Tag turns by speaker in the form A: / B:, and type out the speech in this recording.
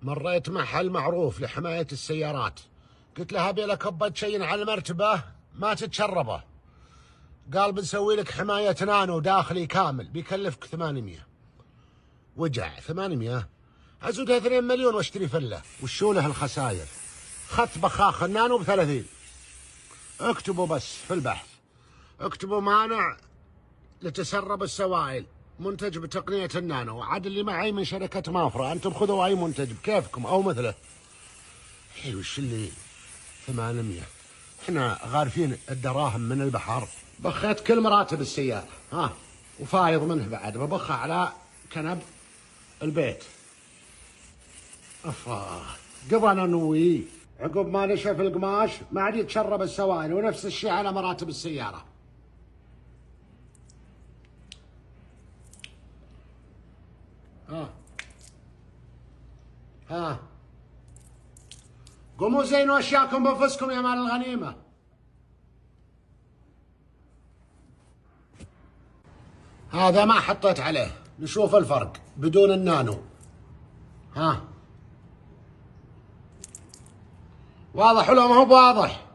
A: مريت محل معروف لحماية السيارات، قلت له ابي لك كبة شيء على المرتبة ما تتشربه. قال بنسوي لك حماية نانو داخلي كامل بيكلفك 800. وجع 800 ازودها 2 مليون واشتري فله. وشو له الخساير؟ خط بخاخ النانو ب30. اكتبوا بس في البحث، اكتبوا مانع لتسرب السوائل، منتج بتقنية النانو. عاد اللي معي من شركة مافرا، انتم خذوا اي منتج بكيفكم او مثله. اي وش اللي 800؟ احنا غارفين الدراهم من البحر. بخيت كل مراتب السيارة وفايض منه بعد، ببخها على كنب البيت. افا قضى ننوي عقب ما نشف القماش ما عاد يتشرب السوائل، ونفس الشيء على مراتب السيارة. قوموا زينوا اشياءكم بانفسكم يا مال الغنيمة. هذا ما حطيت عليه، نشوف الفرق بدون النانو. واضح ولا ما هو واضح؟